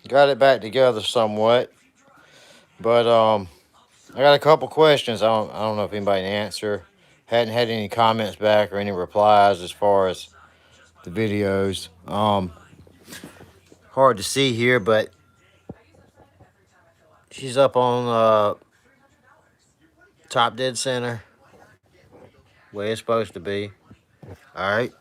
got it back together somewhat, but I got a couple questions. I don't know if anybody can answer. Hadn't had any comments back or any replies as far as the videos. Hard to see here, but she's up on top dead center, where it's supposed to be. All right.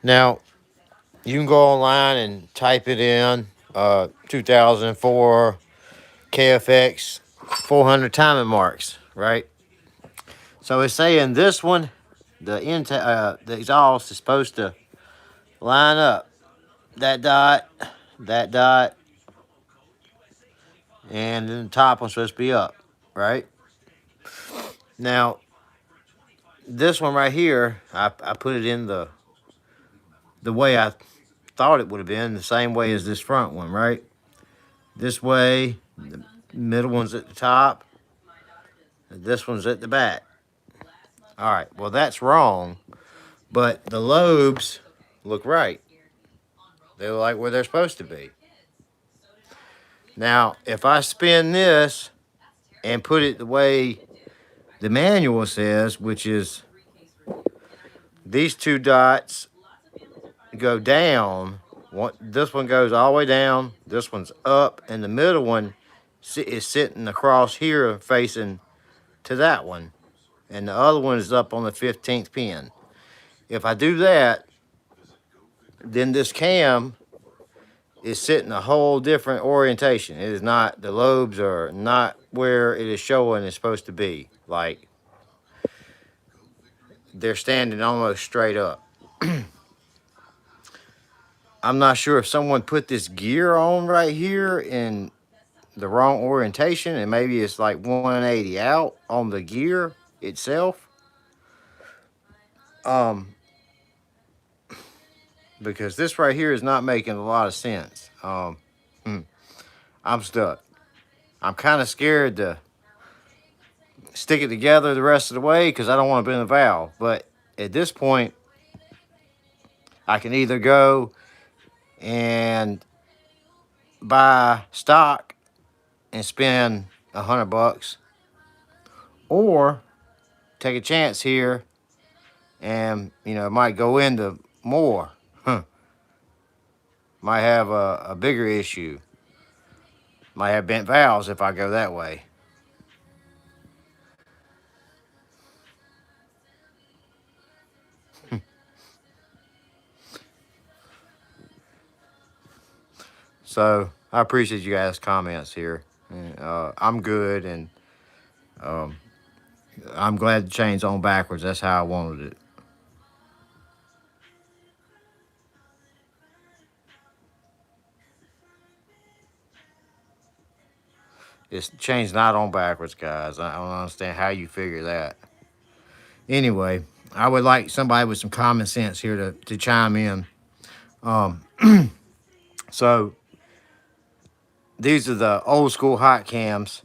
Now you can go online and type it in. 2004 KFX 400 timing marks, right? So it's saying this one, the exhaust is supposed to line up that dot, and then the top one's supposed to be up, right? Now this one right here, I put it in the way I thought it would have been, the same way as this front one, right? This way, the middle one's at the top, and this one's at the back. All right, well, that's wrong, but the lobes look right. They look like where they're supposed to be. Now, if I spin this and put it the way the manual says, which is these two dots go down, this one goes all the way down, this one's up, and the middle one is sitting across here facing to that one, and the other one is up on the 15th pin. If I do that, then this cam is sitting a whole different orientation. It is not, the lobes are not where it is showing it's supposed to be. Like, they're standing almost straight up. I'm not sure if someone put this gear on right here in the wrong orientation, and maybe it's like 180 out on the gear itself. Because this right here is not making a lot of sense. I'm stuck. I'm kind of scared to stick it together the rest of the way because I don't want to bend the valve. But at this point, I can either go and buy stock and spend $100, or take a chance here and might go into more. Might have a bigger issue. Might have bent valves if I go that way. So I appreciate you guys' comments here. I'm good, and I'm glad the chain's on backwards. That's how I wanted it. This chain's not on backwards, guys. I don't understand how you figure that. Anyway, I would like somebody with some common sense here to chime in. Um, so these are the old school hot cams,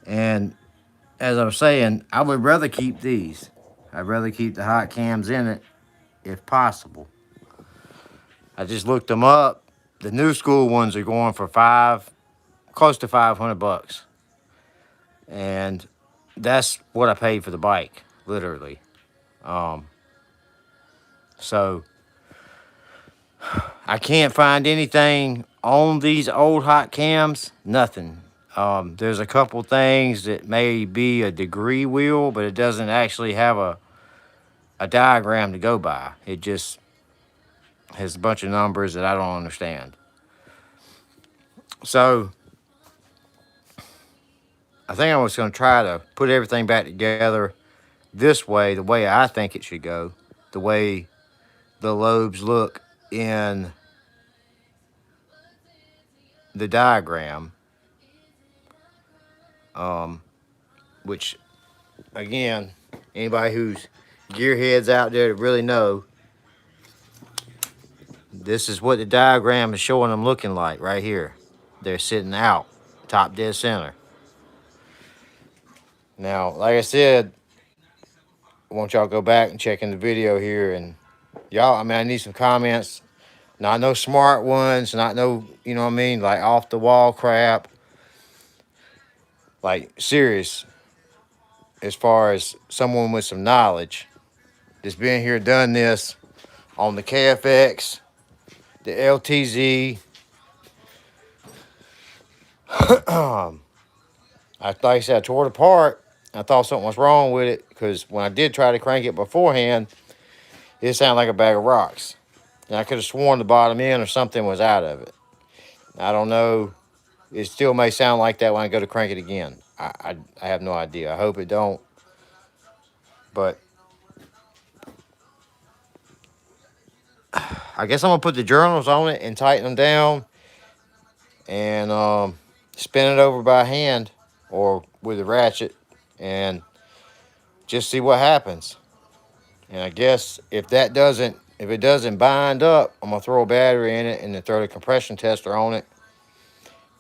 and as I was saying, I would rather keep these. I'd rather keep the hot cams in it if possible. I just looked them up. The new school ones are going for close to $500, and that's what I paid for the bike, literally. So I can't find anything on these old hot cams. Nothing. There's a couple things that may be a degree wheel, but it doesn't actually have a diagram to go by. It just has a bunch of numbers that I don't understand. So I think I was going to try to put everything back together this way, the way I think it should go, the way the lobes look in the diagram, which, again, anybody who's gearheads out there that really know, this is what the diagram is showing them looking like right here. They're sitting out, top dead center. Now, like I said, I want y'all to go back and check in the video here, and y'all, I need some comments. Not no smart ones, not no, you know what I mean, like off the wall crap. Like serious, as far as someone with some knowledge that's been here, done this on the KFX, the LTZ. Like I said, I tore it apart. I thought something was wrong with it because when I did try to crank it beforehand, it sounded like a bag of rocks. And I could have sworn the bottom end or something was out of it. I don't know. It still may sound like that when I go to crank it again. I have no idea. I hope it don't. But I guess I'm going to put the journals on it and tighten them down and spin it over by hand or with a ratchet and just see what happens. And I guess if it doesn't bind up, I'm gonna throw a battery in it and then throw the compression tester on it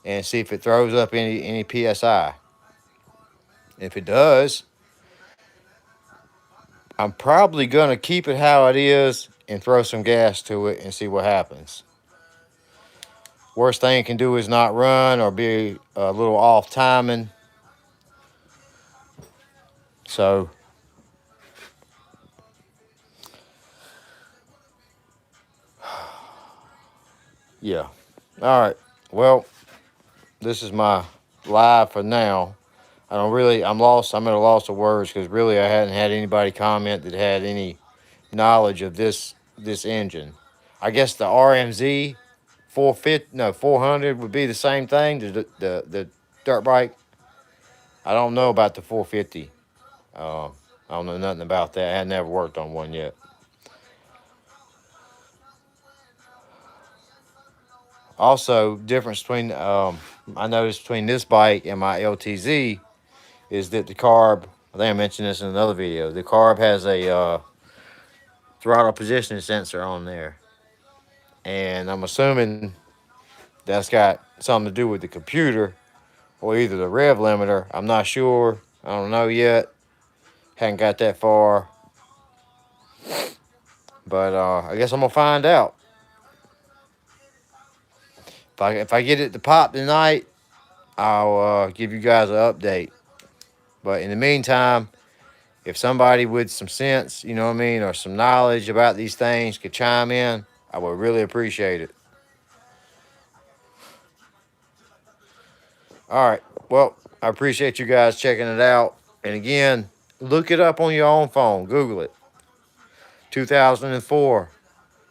and see if it throws up any psi. If it does, I'm probably gonna keep it how it is and throw some gas to it and see what happens. Worst thing it can do is not run or be a little off timing. So yeah. All right. Well, this is my live for now. I'm lost. I'm at a loss of words because really I hadn't had anybody comment that had any knowledge of this engine. I guess the RMZ 400 would be the same thing. The dirt bike. I don't know about the 450. I don't know nothing about that. I had never worked on one yet. Also, difference between I noticed between this bike and my LTZ is that the carb. I think I mentioned this in another video. The carb has a throttle position sensor on there, and I'm assuming that's got something to do with the computer or either the rev limiter. I'm not sure. I don't know yet. Hadn't got that far, but I guess I'm gonna find out. If I get it to pop tonight, I'll give you guys an update. But in the meantime, if somebody with some sense, you know what I mean, or some knowledge about these things could chime in, I would really appreciate it. All right. Well, I appreciate you guys checking it out. And again, look it up on your own phone. Google it. 2004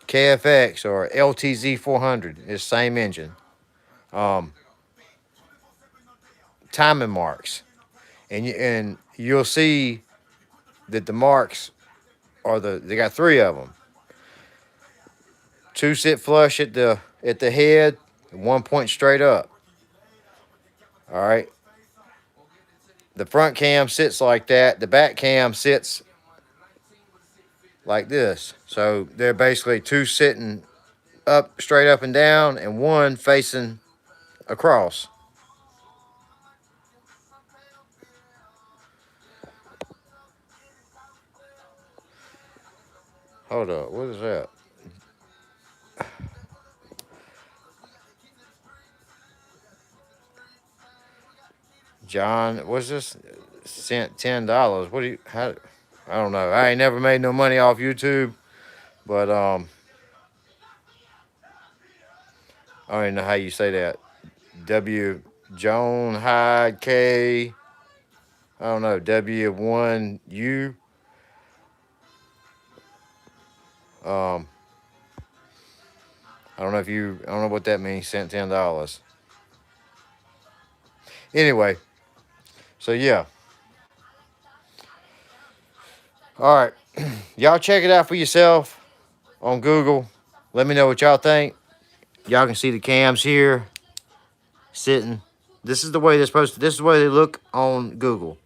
KFX or LTZ 400. It's the same engine. Um, Timing marks. And you'll see that the marks are they got three of them. Two sit flush at the head, and one point straight up. All right. The front cam sits like that. The back cam sits like this. So they're basically two sitting up, straight up and down, and one facing across. Hold up. What is that? John, what's this? Sent $10. What do you? How? I don't know. I ain't never made no money off YouTube, but I don't even know how you say that. W Joan Hyde K. I don't know. W1U. I don't know if you. I don't know what that means. Sent $10. Anyway, so yeah. All right, y'all check it out for yourself on Google. Let me know what y'all think. Y'all can see the cams here sitting. This is the way they're supposed to. This is the way they look on Google.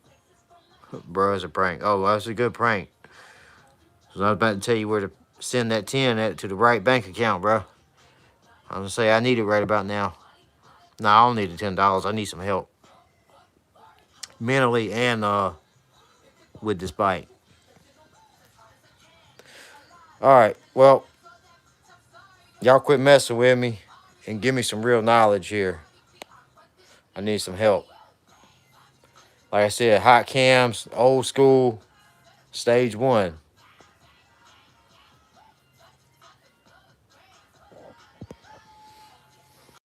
Bro, it's a prank. Oh, that's a good prank. So I was about to tell you where to send that 10 to the right bank account, bro. I'm gonna say I need it right about now. No, I don't need the $10. I need some help mentally and with this bike. All right. Well, Y'all quit messing with me and give me some real knowledge here. I need some help. Like I said, hot cams, old school, stage one.